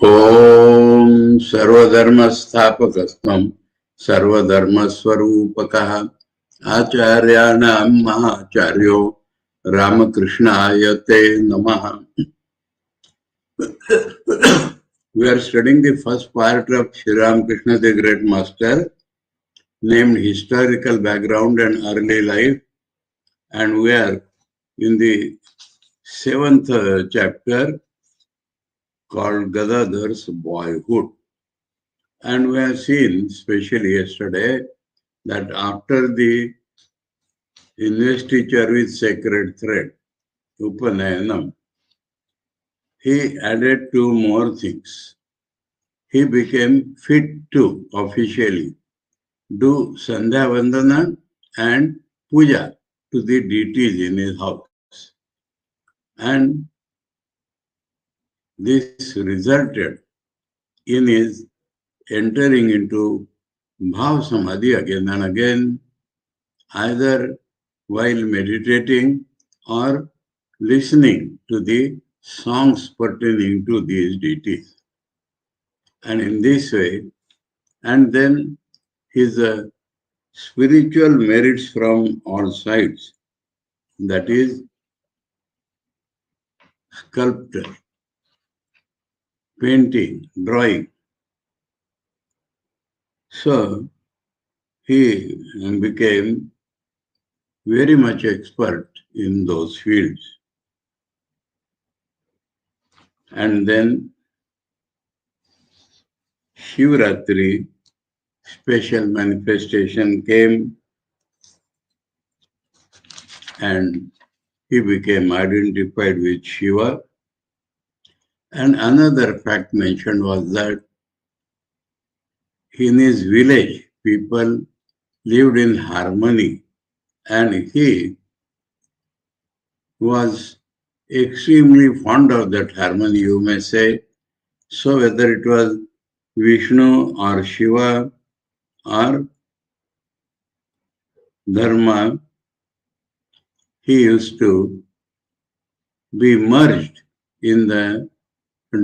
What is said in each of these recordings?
Om Sarvadharma Sthapakastam Sarvadharma Swarupakah Acharyanam Mahacharyo Ramakrishna Ayate Namaha. We are studying the first part of Sri Ramakrishna, the Great Master, named Historical Background and Early Life, and we are in the 7th chapter called Gadadhar's Boyhood. And we have seen, especially yesterday, that after the investiture with sacred thread, Upanayanam, he added 2 more things. He became fit to officially do Sandhya Vandana and Puja to the deities in his house. And this resulted in his entering into Bhav Samadhi again and again, either while meditating or listening to the songs pertaining to these deities. And in this way, and then his spiritual merits from all sides, that is, sculpture, painting, drawing. So he became very much expert in those fields. And then Shivratri, special manifestation came and he became identified with Shiva. And another fact mentioned was that in his village, people lived in harmony and he was extremely fond of that harmony, you may say. So whether it was Vishnu or Shiva or Dharma, he used to be merged in the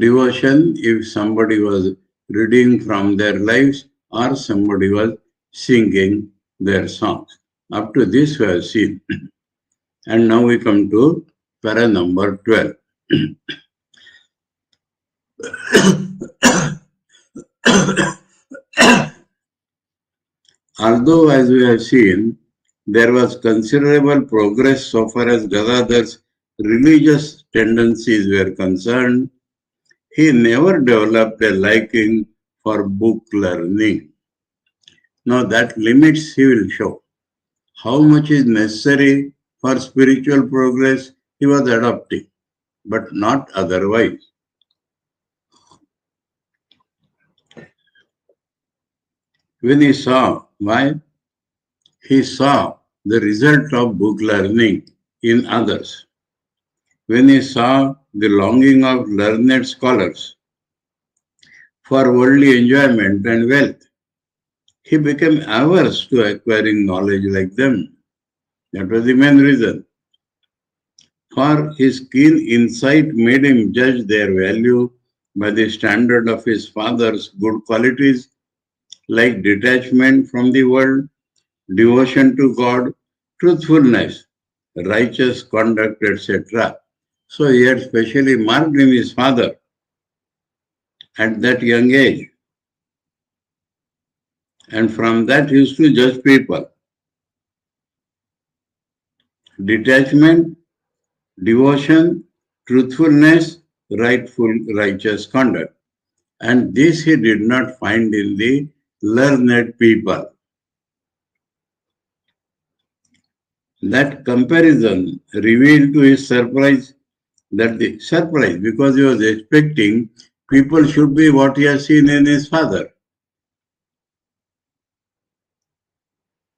devotion if somebody was reading from their lives or somebody was singing their songs. Up to this we have seen. And now we come to para number 12. Although, as we have seen, there was considerable progress so far as Gadadhar's religious tendencies were concerned, he never developed a liking for book learning. Now that limits he will show. How much is necessary for spiritual progress he was adopting, but not otherwise. When he saw, why? He saw the result of book learning in others. When he saw the longing of learned scholars for worldly enjoyment and wealth, he became averse to acquiring knowledge like them. That was the main reason. For his keen insight made him judge their value by the standard of his father's good qualities like detachment from the world, devotion to God, truthfulness, righteous conduct, etc. So he had specially marked in his father at that young age. And from that he used to judge people. Detachment devotion, truthfulness, righteous conduct. And this he did not find in the learned people. That comparison revealed to his surprise because he was expecting people should be what he has seen in his father.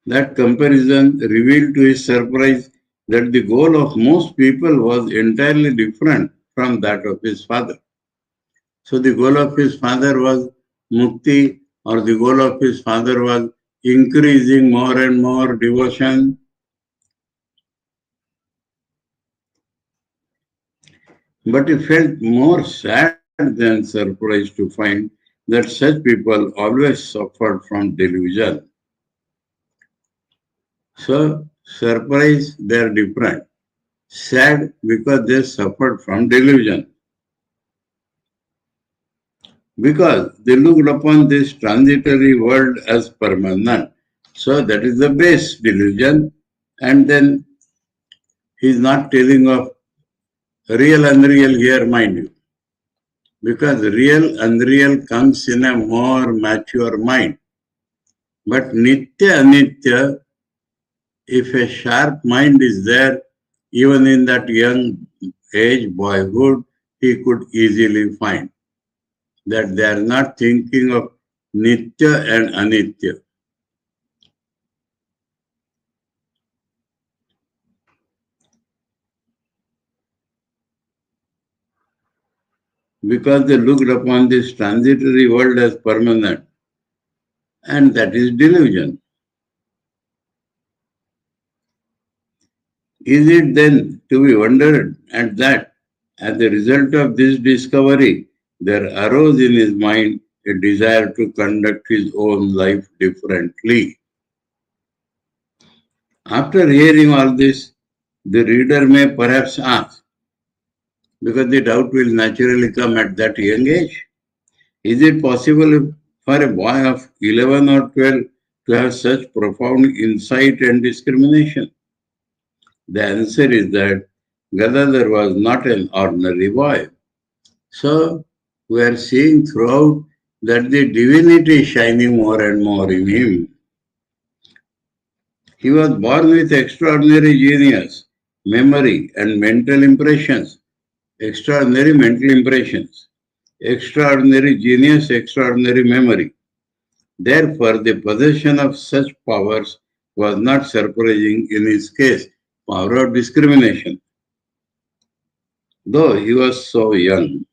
That comparison revealed to his surprise that the goal of most people was entirely different from that of his father. So the goal of his father was mukti, or the goal of his father was increasing more and more devotion. But he felt more sad than surprised to find that such people always suffered from delusion. So, surprised, they are different. Sad because they suffered from delusion. Because they looked upon this transitory world as permanent. So, that is the base delusion. And then he is not telling of real unreal here, mind you. Because real unreal comes in a more mature mind. But nitya anitya, if a sharp mind is there, even in that young age, boyhood, he could easily find that they are not thinking of nitya and anitya. Because they looked upon this transitory world as permanent, and that is delusion. Is it then to be wondered at that, as a result of this discovery, there arose in his mind a desire to conduct his own life differently. After hearing all this, the reader may perhaps ask, because the doubt will naturally come at that young age, is it possible for a boy of 11 or 12 to have such profound insight and discrimination? The answer is that Gadadhar was not an ordinary boy. So we are seeing throughout that the divinity is shining more and more in him. He was born with extraordinary genius, memory, and mental impressions. Extraordinary mental impressions, extraordinary genius, extraordinary memory. Therefore, the possession of such powers was not surprising in his case, power of discrimination, though he was so young.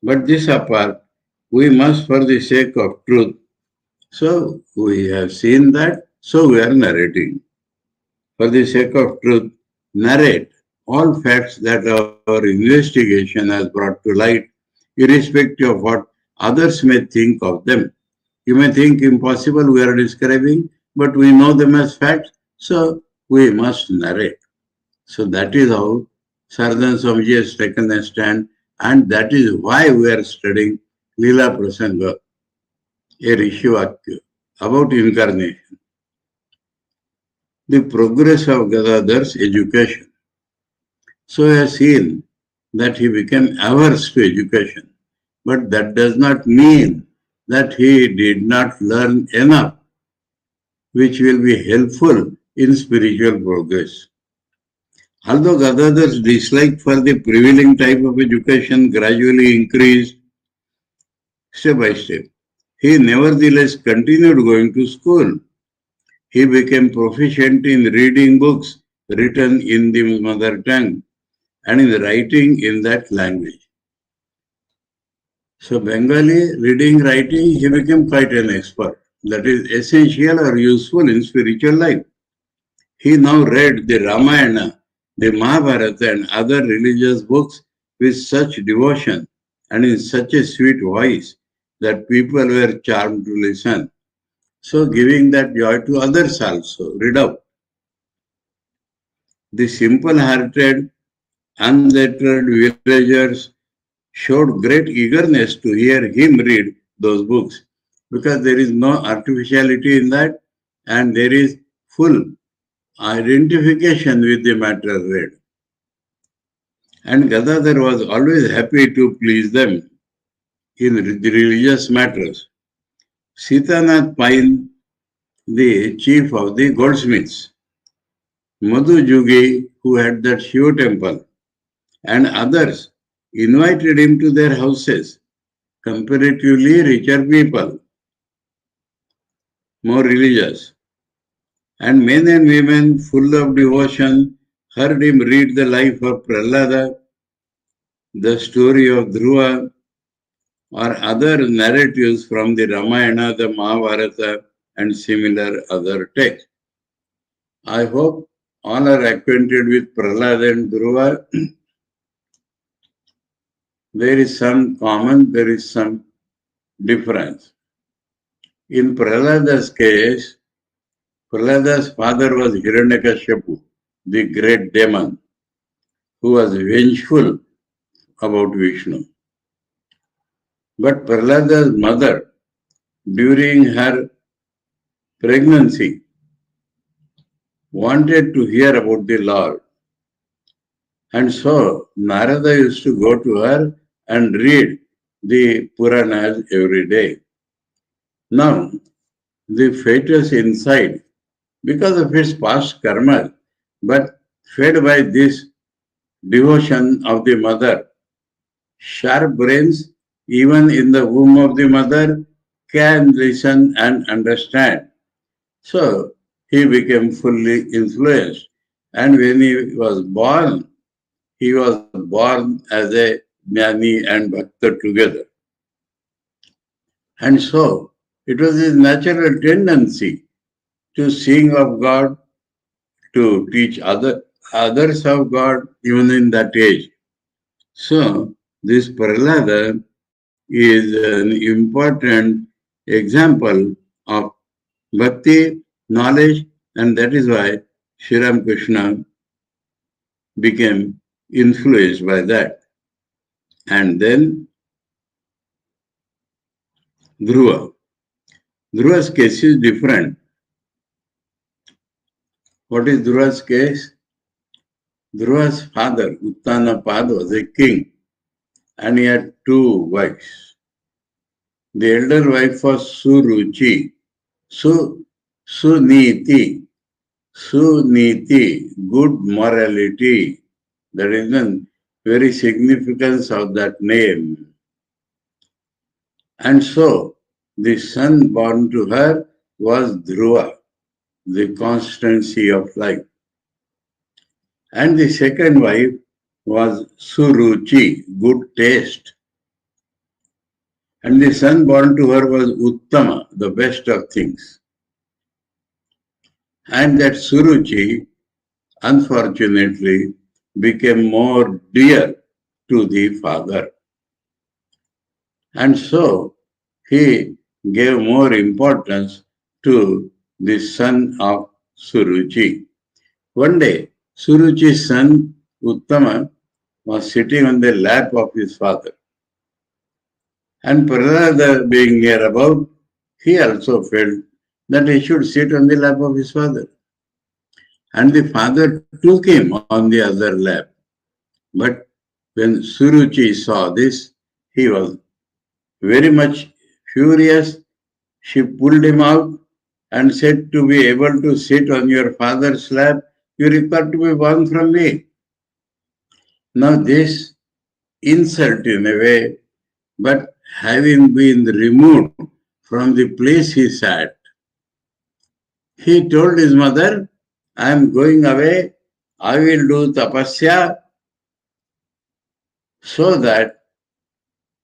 But this apart, we must, for the sake of truth, so we have seen that, so we are narrating. For the sake of truth, narrate all facts that our investigation has brought to light, irrespective of what others may think of them. You may think impossible we are describing, but we know them as facts, so we must narrate. So that is how Saradananda Swamiji has taken a stand, and that is why we are studying Leelaprasanga, a Rishivakya, about incarnation. The progress of Gadadhar's education. So I have seen that he became averse to education, but that does not mean that he did not learn enough which will be helpful in spiritual progress. Although Gadadhar's dislike for the prevailing type of education gradually increased step by step, he nevertheless continued going to school. He became proficient in reading books written in the mother tongue and in writing in that language. So Bengali reading, writing, he became quite an expert. That is essential or useful in spiritual life. He now read the Ramayana, the Mahabharata and other religious books with such devotion and in such a sweet voice that people were charmed to listen. So giving that joy to others also. Read out. The simple-hearted, unlettered villagers showed great eagerness to hear him read those books because there is no artificiality in that and there is full identification with the matter read. And Gadadhar was always happy to please them in the religious matters. Sitanath Pain, the chief of the goldsmiths, Madhu Jugi, who had that Shiva temple, and others invited him to their houses, comparatively richer people, more religious. And men and women full of devotion heard him read the life of Prahlada, the story of Dhruva, or other narratives from the Ramayana, the Mahabharata, and similar other texts. I hope all are acquainted with Prahlada and Dhruva. There is some common, there is some difference. In Prahlada's case, Prahlada's father was Hiranyakashipu, the great demon, who was vengeful about Vishnu. But Prahlada's mother, during her pregnancy, wanted to hear about the Lord. And so Narada used to go to her and read the Puranas every day. Now, the fetus inside, because of its past karma, but fed by this devotion of the mother, sharp brains, even in the womb of the mother, can listen and understand. So he became fully influenced. And when he was born as a Jnani and Bhakta together. And so it was his natural tendency to sing of God, to teach others of God, even in that age. So this Prahlada is an important example of bhakti, knowledge, and that is why Sri Ramakrishna became influenced by that. And then Dhruva. Dhruva's case is different. What is Dhruva's case? Dhruva's father, Uttanapad, was a king and he had two wives. The elder wife was Suruchi, Suniti, good morality. That is the very significance of that name. And so the son born to her was Dhruva, the constancy of life. And the second wife was Suruchi, good taste. And the son born to her was Uttama, the best of things. And that Suruchi, unfortunately, became more dear to the father. And so he gave more importance to the son of Suruchi. One day, Suruchi's son, Uttama, was sitting on the lap of his father. And Prahlada, being near about, he also felt that he should sit on the lap of his father. And the father took him on the other lap. But when Suruchi saw this, he was very much furious. She pulled him out and said, to be able to sit on your father's lap, you require to be born from me. Now this insult in a way, but having been removed from the place he sat, he told his mother, I am going away, I will do tapasya so that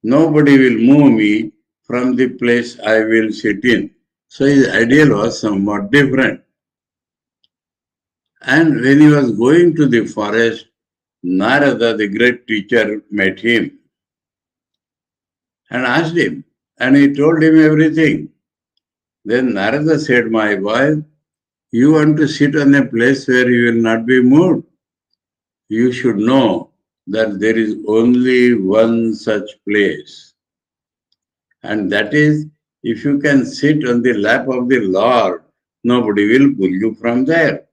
nobody will move me from the place I will sit in. So his ideal was somewhat different. And when he was going to the forest, Narada, the great teacher, met him and asked him, and he told him everything. Then Narada said, my boy, you want to sit on a place where you will not be moved. You should know that there is only one such place. And that is, if you can sit on the lap of the Lord, nobody will pull you from there.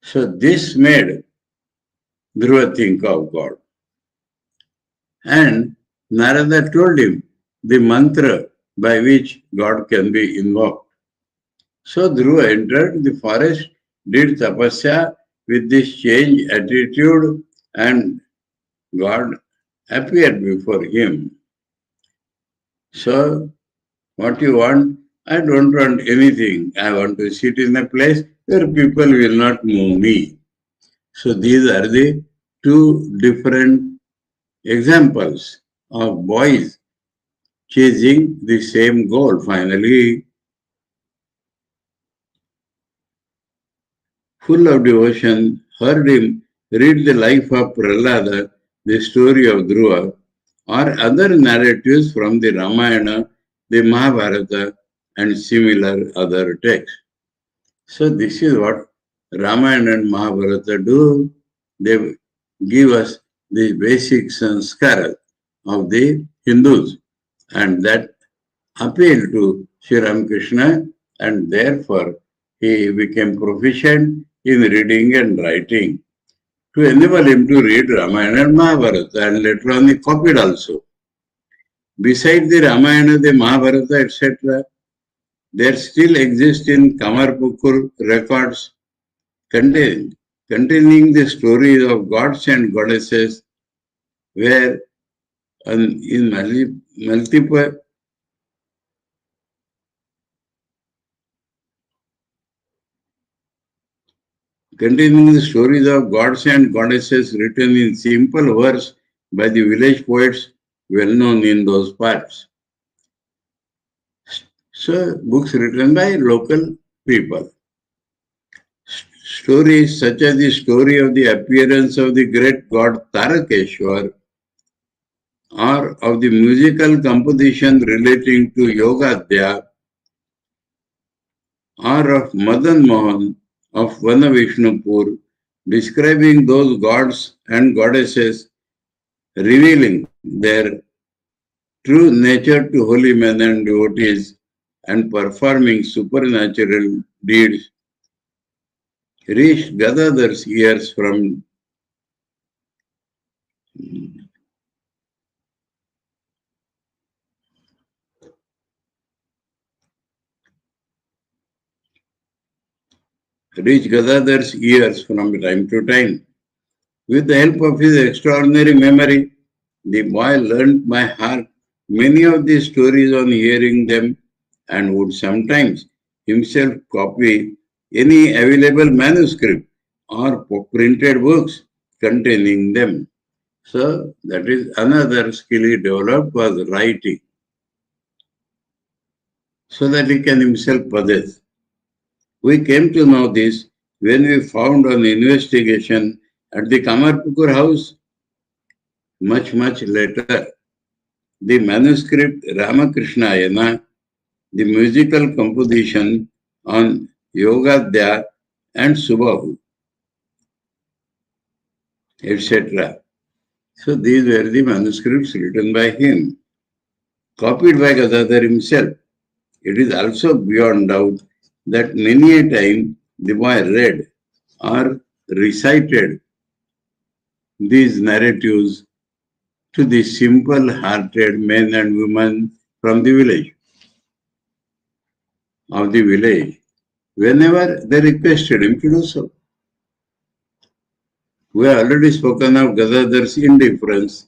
So this made Dhruva think of God. And Narada told him the mantra by which God can be invoked. So Dhruva entered the forest, did tapasya with this changed attitude, and God appeared before him. So, what you want? I don't want anything. I want to sit in a place where people will not move me. So, these are the two different examples of boys chasing the same goal. Finally, full of devotion, heard him read the life of Prahlada, the story of Dhruva, or other narratives from the Ramayana, the Mahabharata, and similar other texts. So this is what Ramayana and Mahabharata do. They give us the basic sanskara of the Hindus, and that appeal to Sri Ramakrishna, and therefore he became proficient in reading and writing to enable him to read Ramayana and Mahabharata, and later on he copied also. Besides the Ramayana, the Mahabharata, etc., there still exist in Kamarpukur records containing the stories of gods and goddesses, where in multiple containing the stories of gods and goddesses written in simple verse by the village poets well known in those parts. So, books written by local people. Stories such as the story of the appearance of the great god Tarakeshwar, or of the musical composition relating to Yogadhya, or of Madan Mohan of Vanavishnupur, describing those gods and goddesses, revealing their true nature to holy men and devotees, and performing supernatural deeds, reached Gadadhar's ears from time to time. With the help of his extraordinary memory, the boy learnt by heart many of these stories on hearing them, and would sometimes himself copy any available manuscript or printed books containing them. So that is another skill he developed, was writing, so that he can himself possess. We came to know this when we found on investigation at the Kamarpukur house much later the manuscript Ramakrishna, the musical composition on Yogadhya and Subahu, etc. So these were the manuscripts written by him, copied by Gadadhar himself. It is also beyond doubt that many a time the boy read or recited these narratives to the simple-hearted men and women from the village, whenever they requested him to do so. We have already spoken of Gadadhar's indifference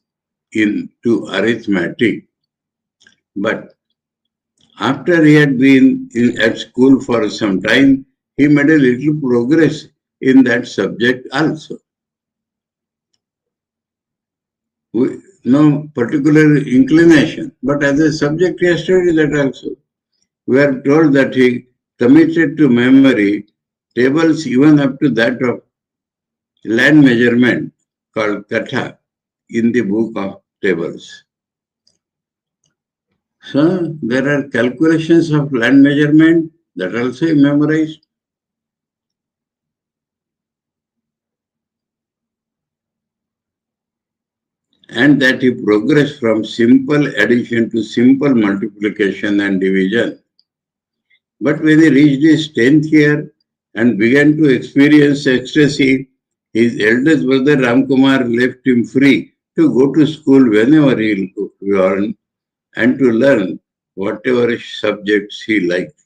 to arithmetic, but after he had been at school for some time, he made a little progress in that subject also. No particular inclination, but as a subject he has studied that also. We are told that he committed to memory tables even up to that of land measurement called Katha in the book of tables. So there are calculations of land measurement that also he memorized. And that he progressed from simple addition to simple multiplication and division. But when he reached his 10th year and began to experience ecstasy His eldest brother Ramkumar left him free to go to school whenever he wanted and to learn whatever subjects he liked.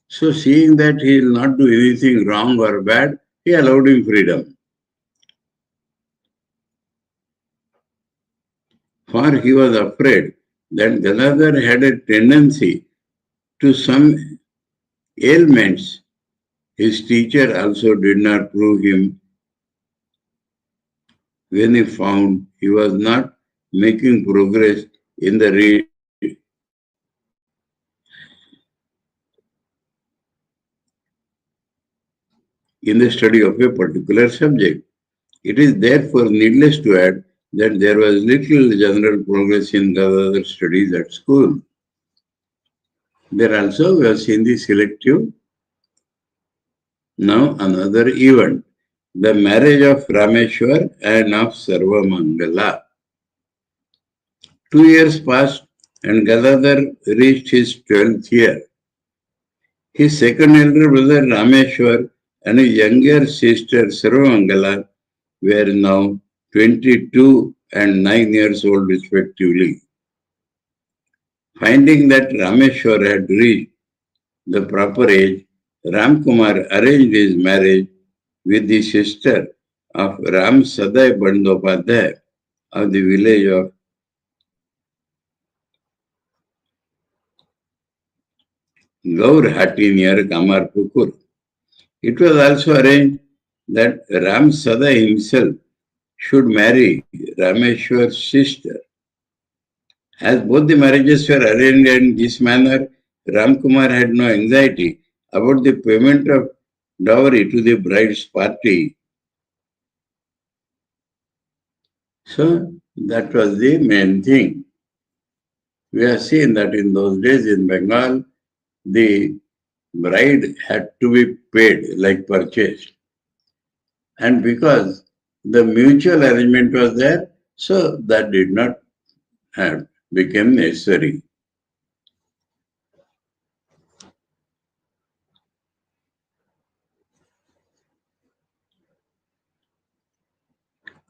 So, seeing that he will not do anything wrong or bad, he allowed him freedom. For he was afraid that Gadadhar had a tendency to some ailments. His teacher also did not prove him when he found he was not making progress in the study of a particular subject. It is therefore needless to add that there was little general progress in Gadadhar studies at school. There also we have seen the selective. Now another event, the marriage of Rameshwar and of Sarvamangala. 2 years passed and Gadadhar reached his 12th year. His second elder brother Rameshwar and his younger sister Sarvamangala were now 22 and 9 years old respectively. Finding that Rameshwar had reached the proper age, Ramkumar arranged his marriage with the sister of Ram Sadai Bandopadhyay of the village of Gaurhati near Kamarpukur. It was also arranged that Ram Sadai himself should marry Rameshwar's sister. As both the marriages were arranged in this manner, Ramkumar had no anxiety about the payment of dowry to the bride's party. So that was the main thing. We have seen that in those days in Bengal, the bride had to be paid, like purchased. And because the mutual arrangement was there, so that did not have become necessary.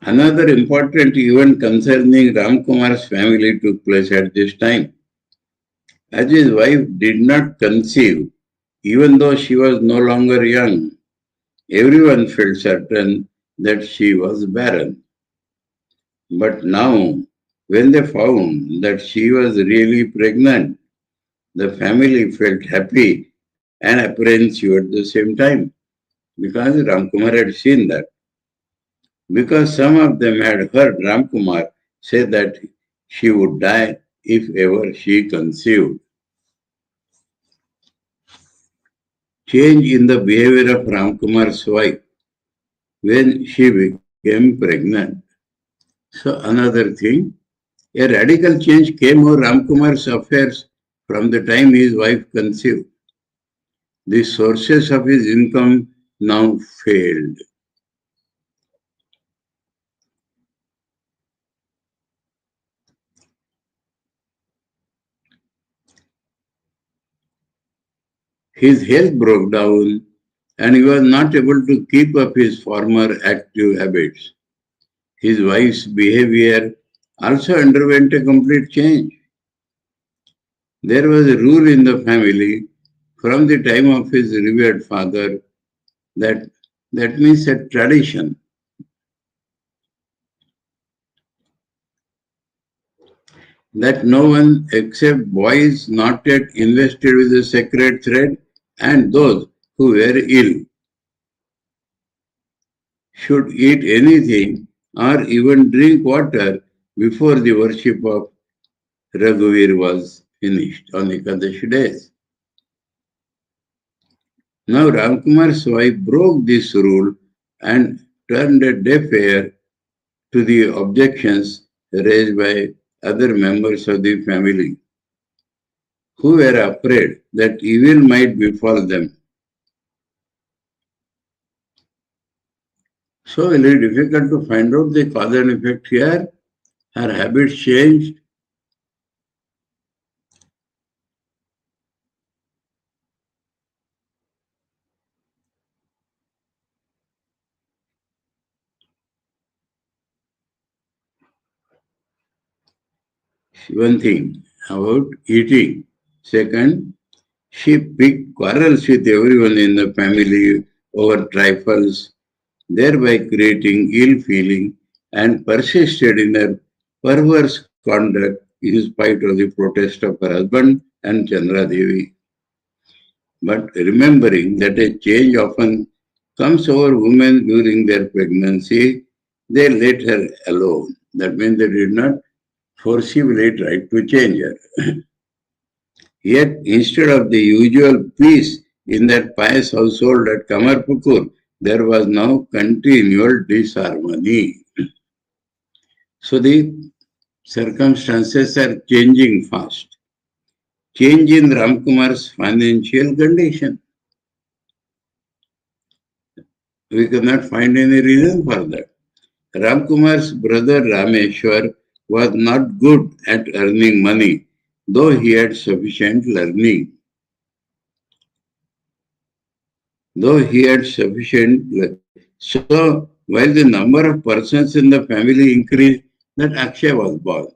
Another important event concerning Ramkumar's family took place at this time. As his wife did not conceive, even though she was no longer young, everyone felt certain that she was barren. But now, when they found that she was really pregnant, the family felt happy and apprehensive at the same time because Ramkumar had seen that. Because some of them had heard Ramkumar say that she would die if ever she conceived. Change in the behavior of Ramkumar's wife when she became pregnant. So another thing, a radical change came over Ramkumar's affairs from the time his wife conceived. The sources of his income now failed. His health broke down and he was not able to keep up his former active habits. His wife's behavior also underwent a complete change. There was a rule in the family from the time of his revered father that means a tradition that no one except boys not yet invested with the sacred thread and those who were ill should eat anything or even drink water before the worship of Raghuvir was finished on Ekadashi days. Now Ramkumar's wife broke this rule and turned a deaf ear to the objections raised by other members of the family who were afraid that evil might befall them. So it is difficult to find out the cause and effect here. Her habits changed. one thing about eating. Second, she picked quarrels with everyone in the family over trifles, thereby creating ill feeling and persisted in her perverse conduct in spite of the protest of her husband and Chandra Devi. But remembering that a change often comes over women during their pregnancy, they let her alone. That means they did not forcibly try to change her. Yet, instead of the usual peace in that pious household at Kamarpukur, there was now continual disharmony. So the circumstances are changing fast. Change in Ramkumar's financial condition. We could not find any reason for that. Ramkumar's brother Rameshwar was not good at earning money, though he had sufficient learning. So, while the number of persons in the family increased, that Akshay was born.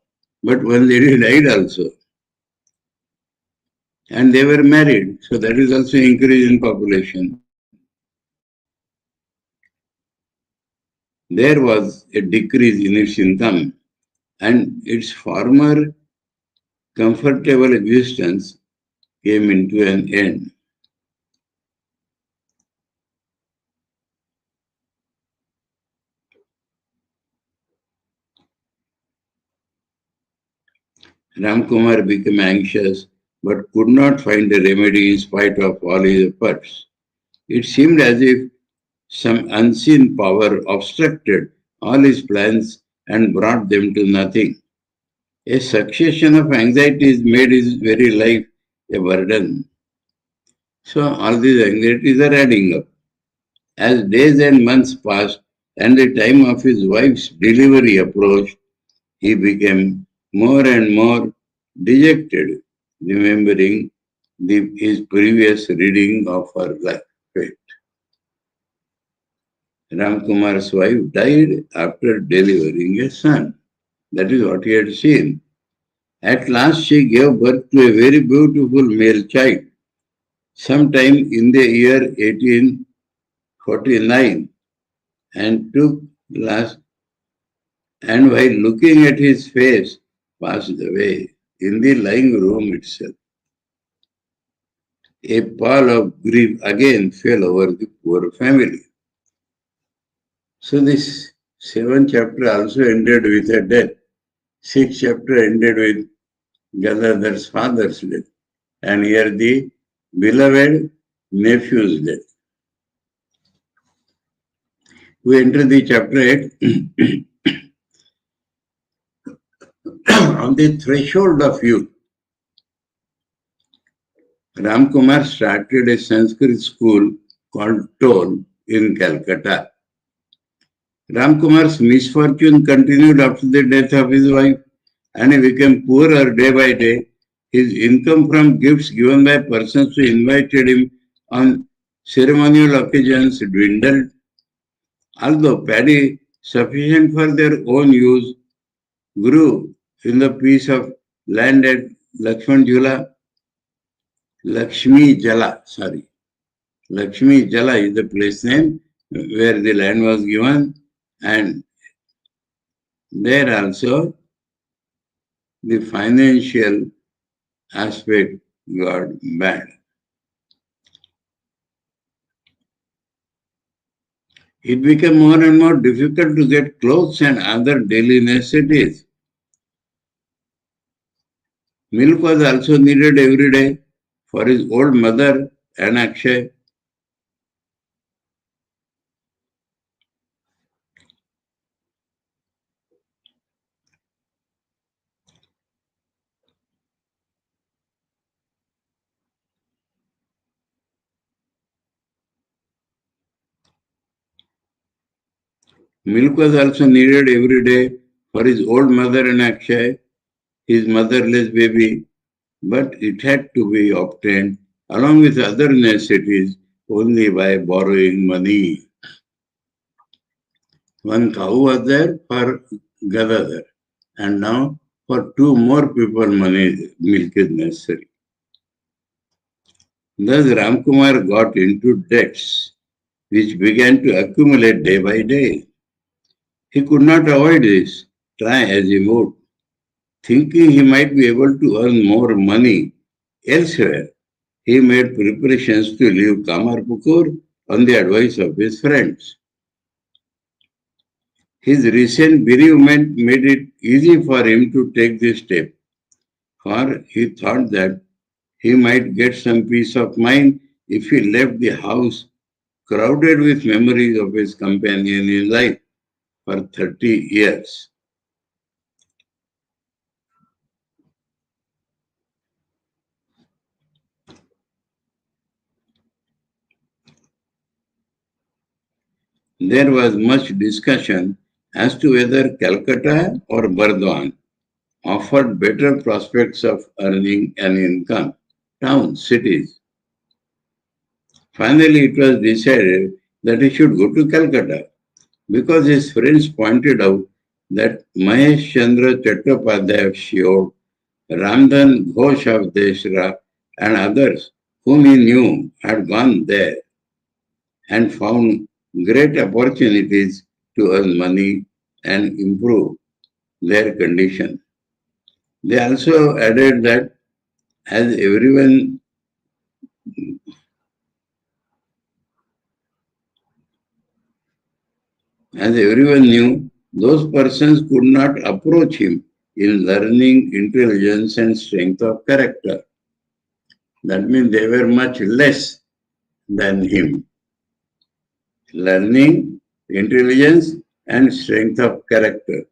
But one lady died also. And they were married. So that is also increase in population. There was a decrease in its income and its former comfortable existence came into an end. Ramkumar became anxious but could not find a remedy in spite of all his efforts. It seemed as if some unseen power obstructed all his plans and brought them to nothing. A succession of anxieties made his very life a burden. So all these anxieties are adding up. As days and months passed and the time of his wife's delivery approached, he became more and more dejected, remembering his previous reading of her life fate. Ramkumar's wife died after delivering a son. That is what he had seen. At last, she gave birth to a very beautiful male child. Sometime in the year 1849, and took last, and while looking at his face, passed away in the lying room itself. A pall of grief again fell over the poor family. So this seventh chapter also ended with a death. Sixth chapter ended with Gadadhar's father's death. And here the beloved nephew's death. We enter the chapter 8 on the threshold of youth. Ramkumar started a Sanskrit school called Toll in Calcutta. Ramkumar's misfortune continued after the death of his wife, and he became poorer day by day. His income from gifts given by persons who invited him on ceremonial occasions dwindled. Although paddy sufficient for their own use grew in the piece of land at Lakshmi Jala, Lakshmi Jala is the place name where the land was given, and there also the financial aspect got bad. It became more and more difficult to get clothes and other daily necessities. Milk was also needed every day for his old mother and Akshay. Milk was also needed every day for his old mother and Akshay, his motherless baby, but it had to be obtained along with other necessities only by borrowing money. One cow was there for Gadadhar, and now for 2 more people milk is necessary. Thus Ramkumar got into debts, which began to accumulate day by day. He could not avoid this, try as he would. Thinking he might be able to earn more money elsewhere, he made preparations to leave Kamarpukur on the advice of his friends. His recent bereavement made it easy for him to take this step, for he thought that he might get some peace of mind if he left the house crowded with memories of his companion in life for 30 years. There was much discussion as to whether Calcutta or Burdwan offered better prospects of earning an income, towns, cities. Finally, it was decided that he should go to Calcutta because his friends pointed out that Mahesh Chandra Chattopadhyay of Shiod, Ramdhan Ghosh of Deshra, and others whom he knew had gone there and found great opportunities to earn money and improve their condition. They also added that as everyone knew, those persons could not approach him in learning, intelligence, and strength of character. That means they were much less than him. Learning, intelligence, and strength of character.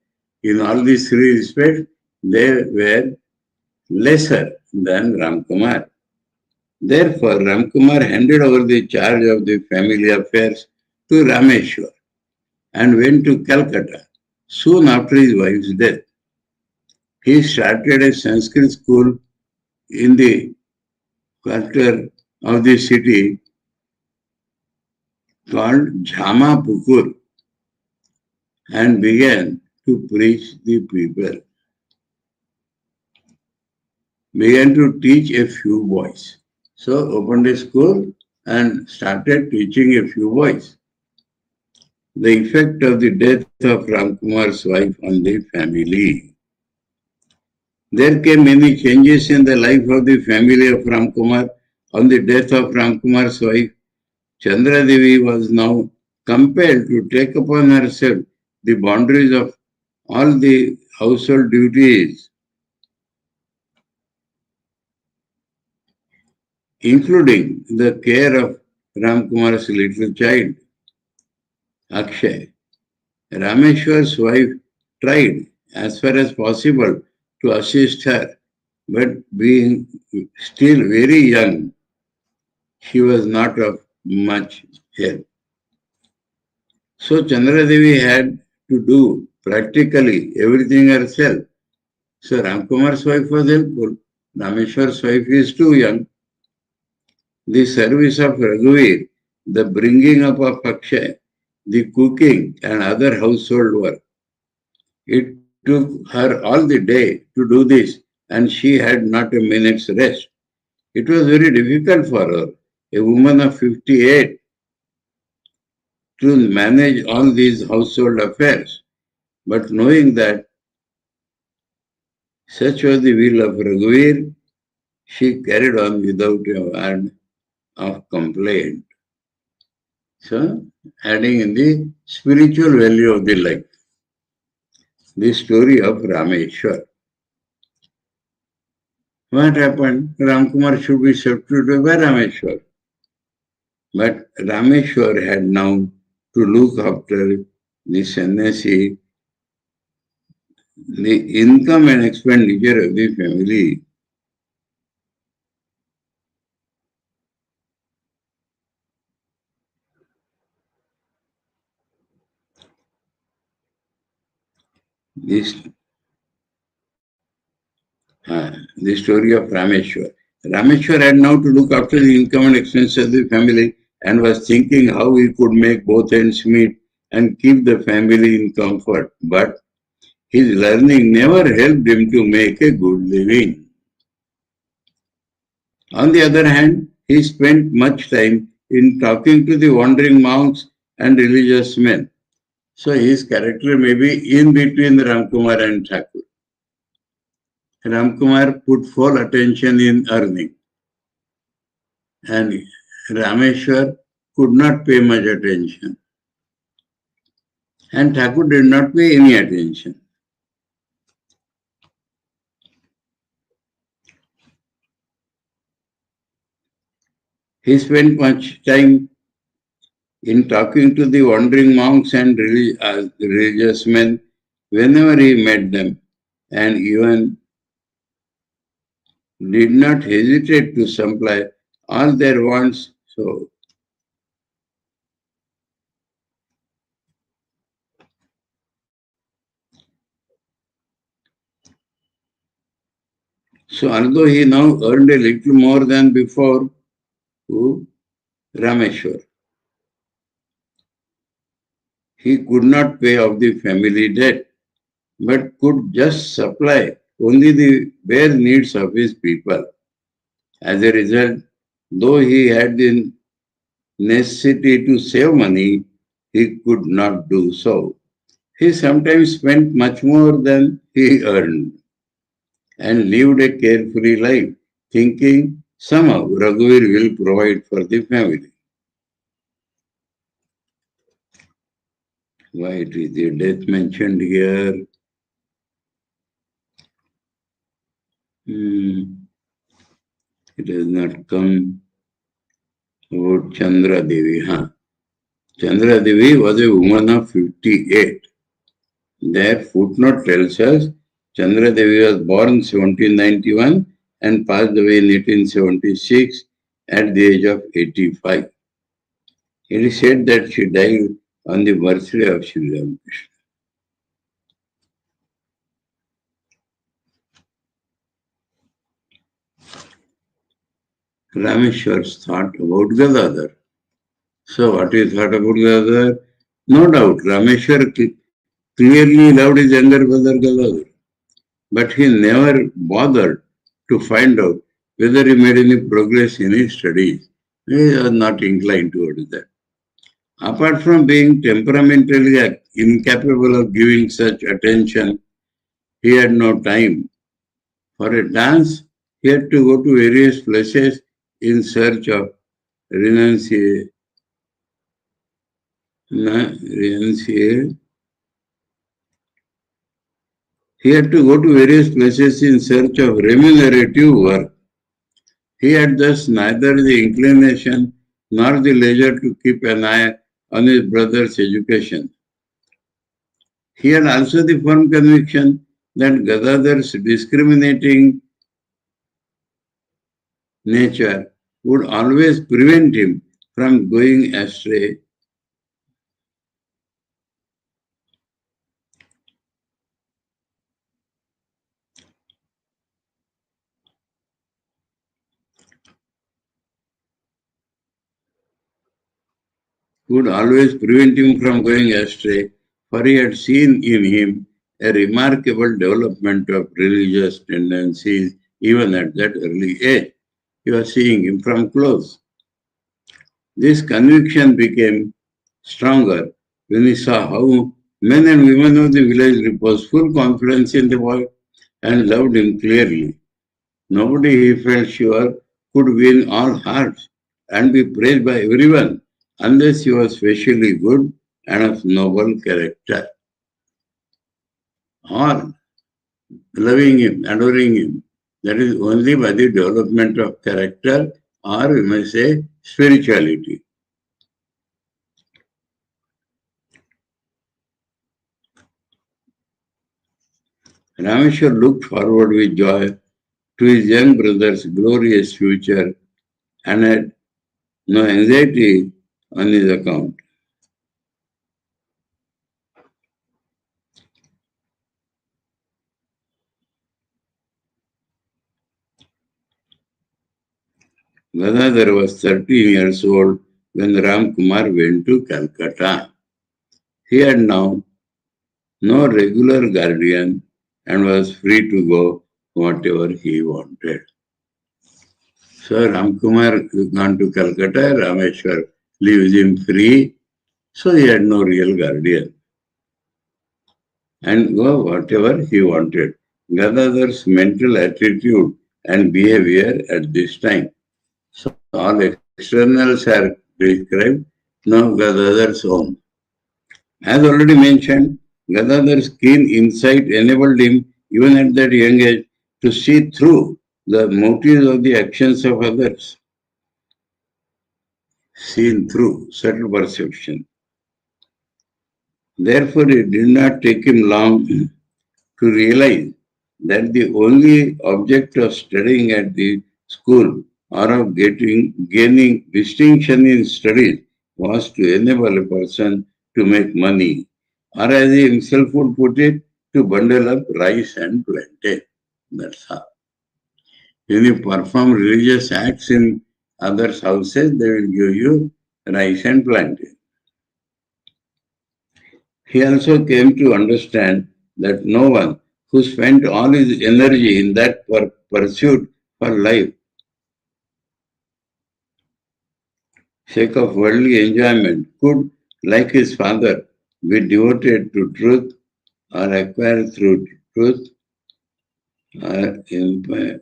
In all these three respects, they were lesser than Ramkumar. Therefore, Ramkumar handed over the charge of the family affairs to Rameshwar and went to Calcutta soon after his wife's death. He started a Sanskrit school in the quarter of the city called Jhama Pukur and began to preach the people. Began to teach a few boys. So opened a school and started teaching a few boys. The effect of the death of Ramkumar's wife on the family. There came many changes in the life of the family of Ramkumar. On the death of Ramkumar's wife, Chandra Devi was now compelled to take upon herself the boundaries of all the household duties, including the care of Ramkumar's little child, Akshay. Rameshwar's wife tried as far as possible to assist her, but being still very young, she was not of much help. So Chandra Devi had to do practically everything herself. So Ramkumar's wife was helpful. Rameshwar's wife is too young. The service of Raghuveer, the bringing up of Akshay, the cooking and other household work. It took her all the day to do this, and she had not a minute's rest. It was very difficult for her, a woman of 58, to manage all these household affairs. But knowing that such was the will of Raghuveer, she carried on without a word of complaint. So, adding in the spiritual value of the life. The story of Rameshwar. What happened? Ramkumar should be substituted by Rameshwar. But Rameshwar had now to look after the sannyasi, the income and expenditure of the family. The story of Rameshwar. Rameshwar had now to look after the income and expenses of the family and was thinking how he could make both ends meet and keep the family in comfort. But his learning never helped him to make a good living. On the other hand, he spent much time in talking to the wandering monks and religious men. So his character may be in between Ramkumar and Thakur. Ramkumar put full attention in earning, and Rameshwar could not pay much attention. And Thakur did not pay any attention. He spent much time in talking to the wandering monks and religious men whenever he met them, and even did not hesitate to supply all their wants. So although he now earned a little more than before to Rameshwar, he could not pay off the family debt, but could just supply only the bare needs of his people. As a result, though he had the necessity to save money, he could not do so. He sometimes spent much more than he earned and lived a carefree life, thinking somehow Raghuveer will provide for the family. Why it is the death mentioned here? It has not come about Chandra Devi. Chandra Devi was a woman of 58. Their footnote tells us Chandra Devi was born 1791 and passed away in 1876 at the age of 85. It is said that she died on the birthday of Sri Ramakrishna. Rameshwar's thought about Gadadhar. So what is thought about Gadadhar? No doubt, Rameshwar clearly loved his younger brother Gadadhar, but he never bothered to find out whether he made any progress in his studies. He was not inclined towards that. Apart from being temperamentally incapable of giving such attention, he had no time. For a dance, he had to go to various places in search of renunciation. He had to go to various places in search of remunerative work. He had thus neither the inclination nor the leisure to keep an eye on his brother's education. He had also the firm conviction that Gadadhar's discriminating nature would always prevent him from going astray. Would always prevent him from going astray, for he had seen in him a remarkable development of religious tendencies even at that early age. He was seeing him from close. This conviction became stronger when he saw how men and women of the village reposed full confidence in the boy and loved him clearly. Nobody, he felt sure, could win all hearts and be praised by everyone unless he was specially good and of noble character. Or loving him, adoring him, that is only by the development of character, or we may say spirituality. Rameshwar looked forward with joy to his young brother's glorious future and had no anxiety on his account. Gadadhar was 13 years old when Ram Kumar went to Calcutta. He had now no regular guardian, and was free to go whatever he wanted. So Ramkumar gone to Calcutta, Rameshwar leaves him free, so he had no real guardian. And go whatever he wanted. Gadadhar's mental attitude and behavior at this time. So all externals are described, now Gadadhar's own. As already mentioned, Gadadhar's keen insight enabled him, even at that young age, to see through the motives of the actions of others. Seen through subtle perception. Therefore, it did not take him long to realize that the only object of studying at the school or of gaining distinction in studies was to enable a person to make money, or as he himself would put it, to bundle up rice and plantain. That's all. When you perform religious acts in others' houses, they will give you rice and plantain. He also came to understand that no one who spent all his energy in that pursuit for life, sake of worldly enjoyment, could, like his father, be devoted to truth or acquire through truth or empire.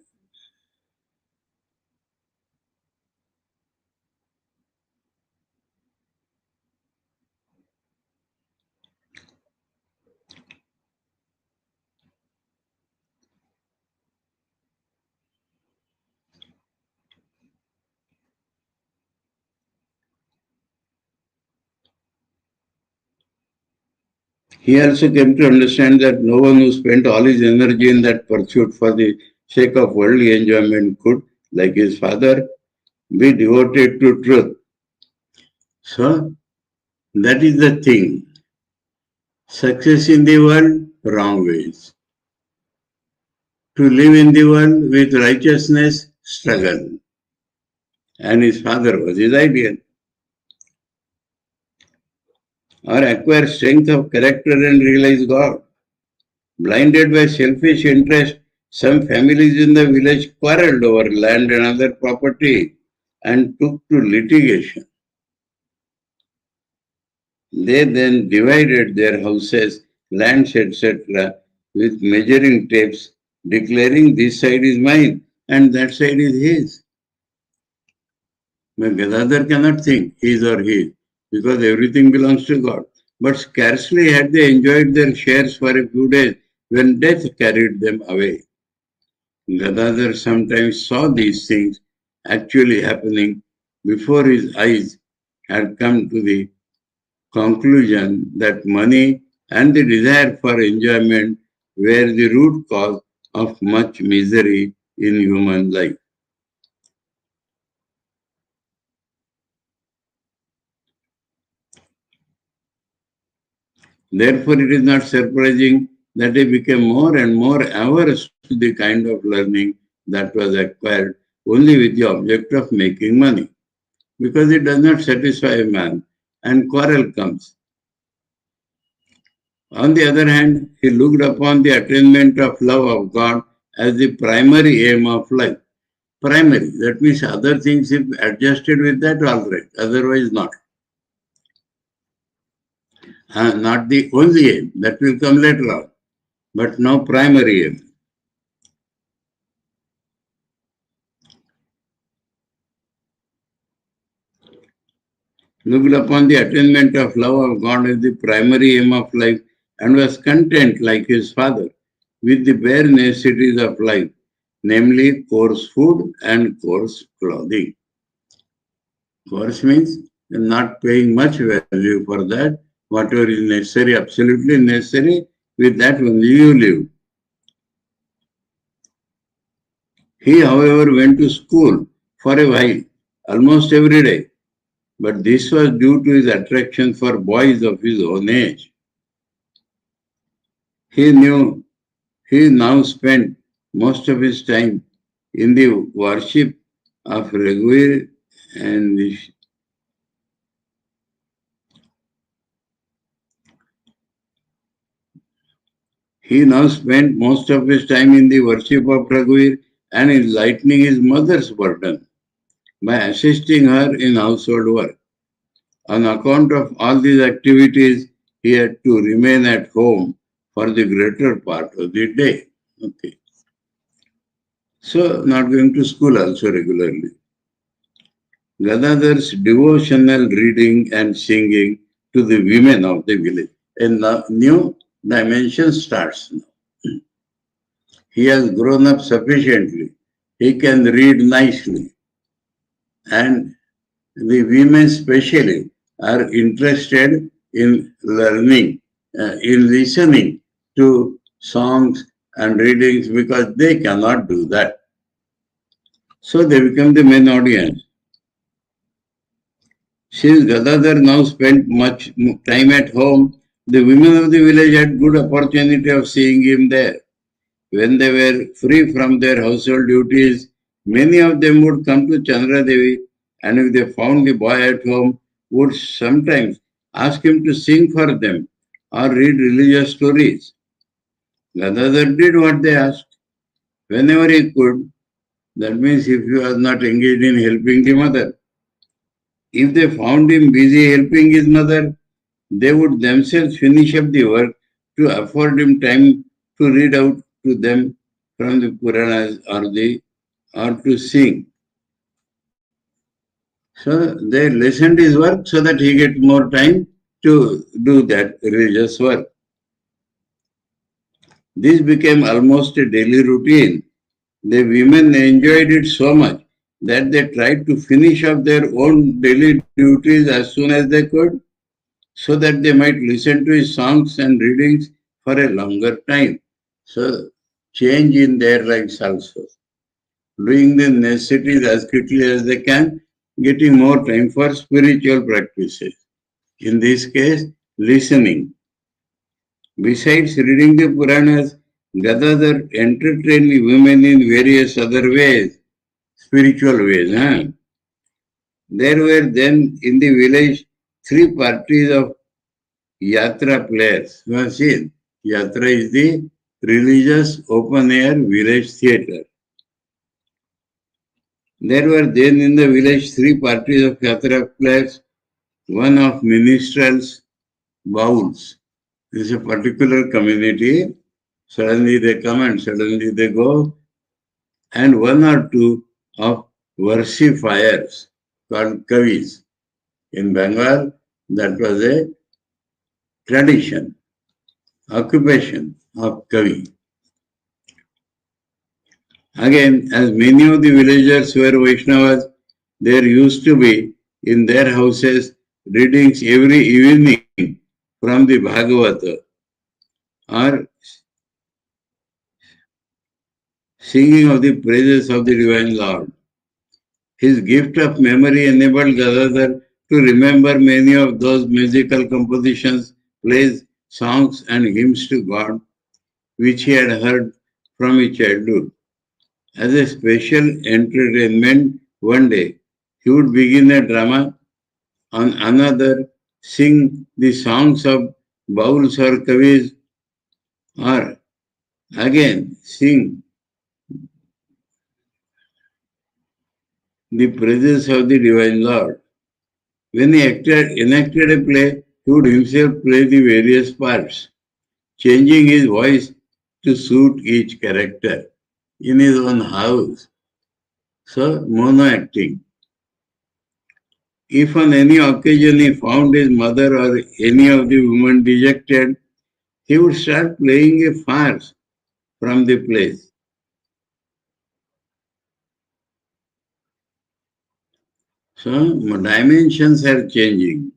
He also came to understand that no one who spent all his energy in that pursuit for the sake of worldly enjoyment could, like his father, be devoted to truth. So, that is the thing. Success in the world, wrong ways. To live in the world with righteousness, struggle. And his father was his ideal. Or acquire strength of character and realize God. Blinded by selfish interest, some families in the village quarreled over land and other property and took to litigation. They then divided their houses, lands, etc., with measuring tapes, declaring this side is mine and that side is his. But Gadadhar cannot think his or his, because everything belongs to God. But scarcely had they enjoyed their shares for a few days when death carried them away. Gadadhar sometimes saw these things actually happening before his eyes, had come to the conclusion that money and the desire for enjoyment were the root cause of much misery in human life. Therefore, it is not surprising that he became more and more averse to the kind of learning that was acquired only with the object of making money, because it does not satisfy a man, and quarrel comes. On the other hand, he looked upon the attainment of love of God as the primary aim of life. Primary, that means other things, if adjusted with that, all right, otherwise not. Not the only aim, that will come later on, but now primary aim. Looked upon the attainment of love of God as the primary aim of life and was content, like his father, with the bare necessities of life, namely coarse food and coarse clothing. Coarse means not paying much value for that. Whatever is necessary, absolutely necessary, with that only you live. He, however, went to school for a while, almost every day. But this was due to his attraction for boys of his own age. He knew he now spent most of his time in the worship of Raghuveer and He now spent most of his time in the worship of Raghuveer and in lightening his mother's burden by assisting her in household work. On account of all these activities, he had to remain at home for the greater part of the day. Okay. So, not going to school also regularly. Gadadhar's devotional reading and singing to the women of the village. A new dimension starts now. He has grown up sufficiently. He can read nicely. And the women especially are interested in learning, in listening to songs and readings because they cannot do that. So they become the main audience. Since Gadadhar now spent much time at home, the women of the village had good opportunity of seeing him there. When they were free from their household duties, many of them would come to Chandra Devi, and if they found the boy at home, would sometimes ask him to sing for them or read religious stories. Gadadhar did what they asked whenever he could. That means if he was not engaged in helping the mother. If they found him busy helping his mother, they would themselves finish up the work to afford him time to read out to them from the Puranas or to sing. So they listened his work so that he get more time to do that religious work. This became almost a daily routine. The women enjoyed it so much that they tried to finish up their own daily duties as soon as they could, so that they might listen to his songs and readings for a longer time. So, change in their lives also. Doing the necessities as quickly as they can, getting more time for spiritual practices. In this case, listening. Besides reading the Puranas, Gadadhar entertained the women in various other ways, spiritual ways. There were then in the village 3 parties of Yatra players. You have seen, Yatra is the religious open air village theatre. There were then in the village 3 parties of Yatra players, one of minstrels, bowls. This is a particular community. Suddenly they come and suddenly they go. And one or two of versifiers called kavis. In Bengal, that was a tradition, occupation of kavi. Again, as many of the villagers were Vaishnavas, there used to be in their houses readings every evening from the Bhagavata or singing of the praises of the Divine Lord. His gift of memory enabled Gadadhar to remember many of those musical compositions, plays, songs, and hymns to God which he had heard from his childhood. As a special entertainment, one day he would begin a drama, on another sing the songs of bauls or kavis, or again sing the praises of the Divine Lord. When he enacted a play, he would himself play the various parts, changing his voice to suit each character in his own house. So, mono acting. If on any occasion he found his mother or any of the women dejected, he would start playing a farce from the place. So, dimensions are changing,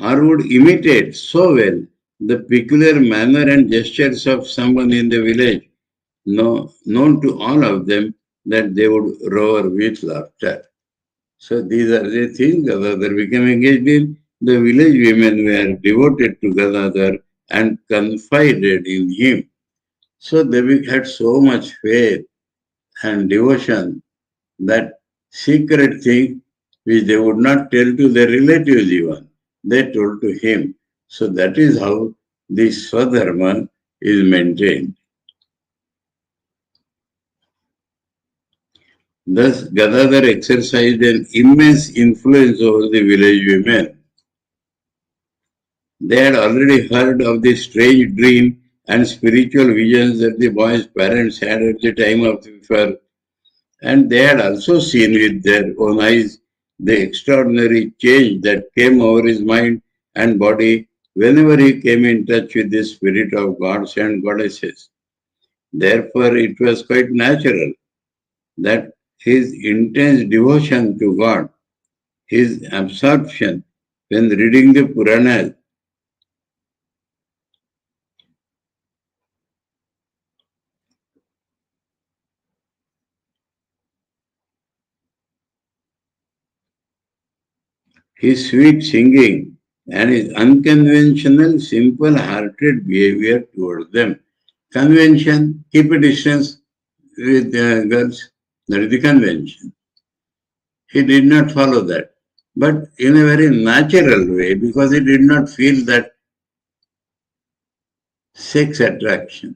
or would imitate so well the peculiar manner and gestures of someone in the village, known to all of them, that they would roar with laughter. So these are the things Gadadhar became engaged in. The village women were devoted to Gadadhar and confided in him. So they had so much faith and devotion that secret thing which they would not tell to their relatives even, they told to him. So that is how the Swadharma is maintained. Thus, Gadadhar exercised an immense influence over the village women. They had already heard of the strange dream and spiritual visions that the boy's parents had at the time of the birth, and they had also seen with their own eyes the extraordinary change that came over his mind and body whenever he came in touch with the spirit of gods and goddesses. Therefore, it was quite natural that his intense devotion to God, his absorption when reading the Puranas, his sweet singing, and his unconventional, simple-hearted behavior towards them. Convention, keep a distance with girls, that is the convention. He did not follow that, but in a very natural way, because he did not feel that sex attraction.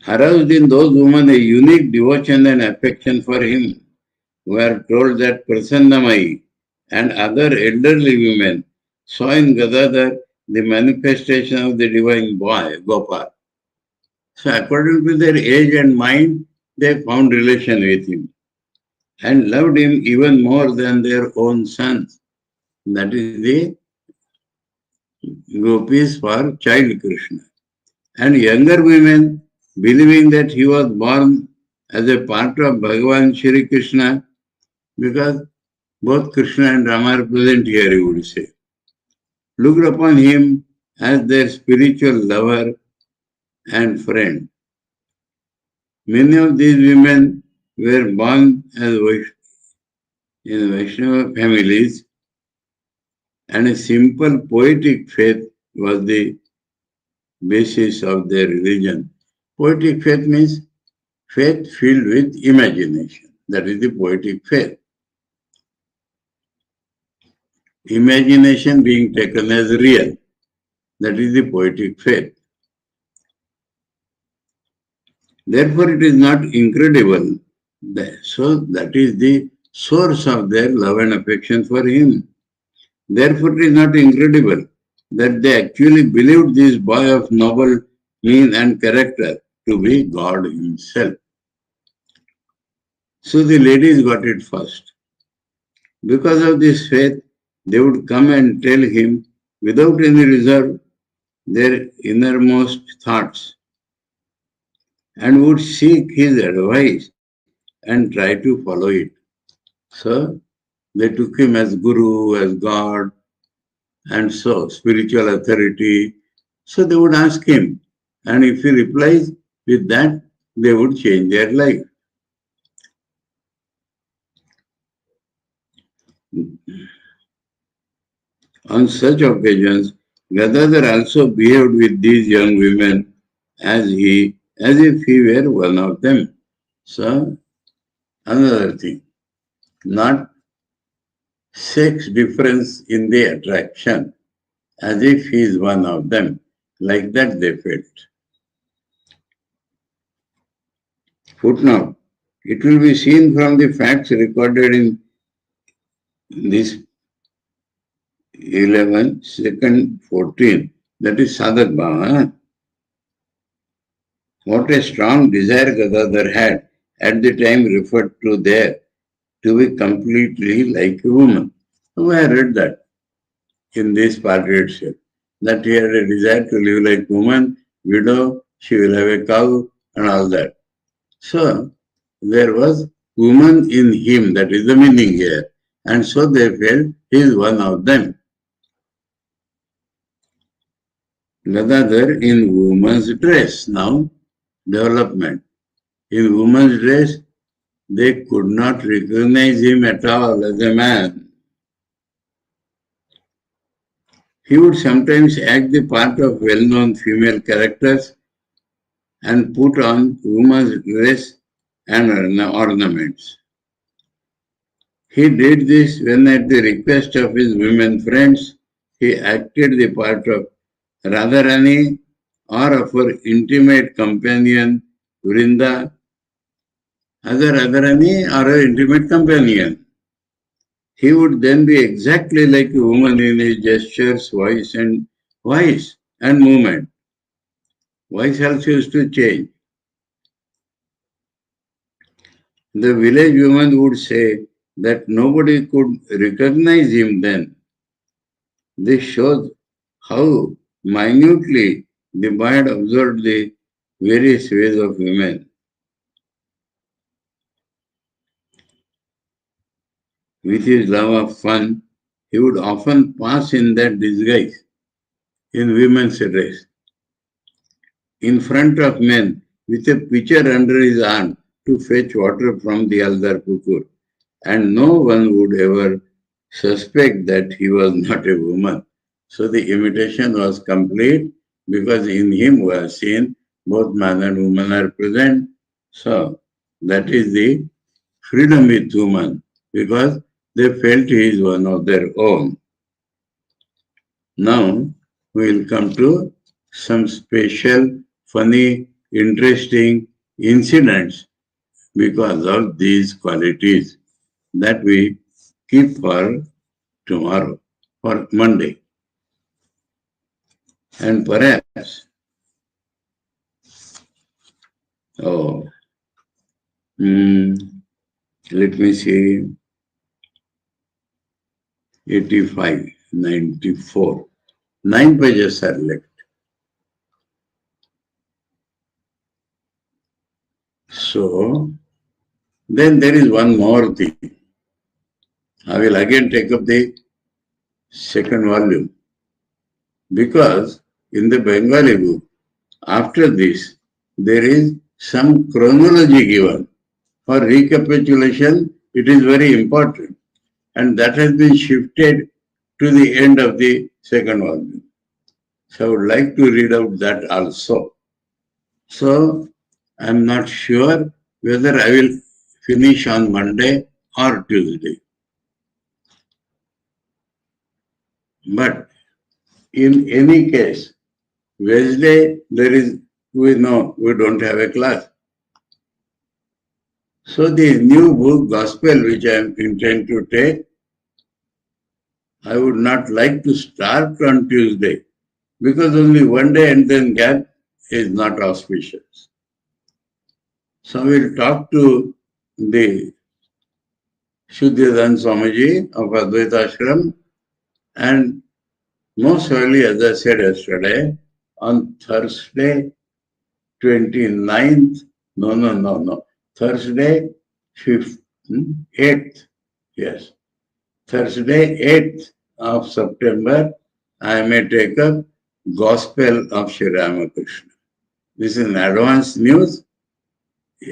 Aroused in those women a unique devotion and affection for him. We are told that Prasannamai and other elderly women saw in Gadadhar the manifestation of the divine boy, Gopal. So according to their age and mind, they found relation with him and loved him even more than their own sons. That is the gopis for child Krishna. And younger women, believing that he was born as a part of Bhagavan Shri Krishna, because both Krishna and Rama are present here, you would say, looked upon him as their spiritual lover and friend. Many of these women were born as in Vaishnava families, and a simple poetic faith was the basis of their religion. Poetic faith means faith filled with imagination. That is the poetic faith. Imagination being taken as real. That is the poetic faith. Therefore, it is not incredible. So, that is the source of their love and affection for him. Therefore, it is not incredible that they actually believed this boy of noble mien and character to be God himself. So the ladies got it first. Because of this faith, they would come and tell him without any reserve their innermost thoughts and would seek his advice and try to follow it. So they took him as Guru, as God, and so spiritual authority. So they would ask him, and if he replies with that, they would change their life. On such occasions, Gadadhar also behaved with these young women as if he were one of them. So another thing, not sex difference in the attraction, as if he is one of them. Like that they felt. Footnote. It will be seen from the facts recorded in this 11, second 14, that is Sadak Bhava. What a strong desire Gadadhar had at the time referred to there to be completely like a woman. So I read that in this part itself, that he had a desire to live like woman, widow, she will have a cow and all that. So there was woman in him, that is the meaning here. And so they felt he is one of them. Gadadhar in woman's dress. Now, development. In woman's dress, they could not recognize him at all as a man. He would sometimes act the part of well-known female characters and put on woman's dress and ornaments. He did this when at the request of his women friends, he acted the part of Radharani or of her intimate companion Vrinda, either Radharani or her intimate companion. He would then be exactly like a woman in his gestures, voice and movement. Voice also used to change. The village woman would say that nobody could recognize him then. This shows how minutely the mind observed the various ways of women. With his love of fun, he would often pass in that disguise in women's dress, in front of men, with a pitcher under his arm to fetch water from the Aldar Pukur, and no one would ever suspect that he was not a woman. So the imitation was complete because in him we have seen both man and woman are present. So that is the freedom with woman because they felt he is one of their own. Now we will come to some special, funny, interesting incidents because of these qualities that we keep for tomorrow, for Monday. And perhaps, oh, let me see, 85, 94. 9 pages are left. So, then there is one more thing. I will again take up the second volume because in the Bengali book, after this, there is some chronology given. For recapitulation, it is very important. And that has been shifted to the end of the second volume. So I would like to read out that also. So I am not sure whether I will finish on Monday or Tuesday. But in any case, Wednesday we know we don't have a class. So the new book, Gospel, which I intend to take, I would not like to start on Tuesday because only one day and then gap is not auspicious. So we'll talk to the Shuddhadan Swamiji of Advaita Ashram and most early, as I said yesterday, on Thursday 29th, Thursday 8th, yes, Thursday 8th of September, I may take up Gospel of Sri Ramakrishna. This is an advance news.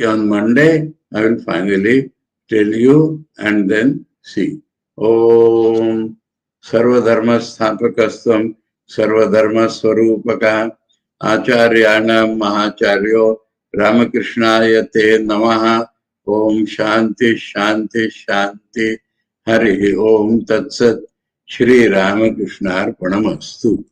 On Monday, I will finally tell you and then see. Om Sarvadharma Sthapakastam Sarvadharma Swarupaka Acharyanam Mahacharyo Ramakrishnaya Te Namaha Om Shanti Shanti Shanti Hari Om Tatsat Sri Ramakrishna Arpanamastu.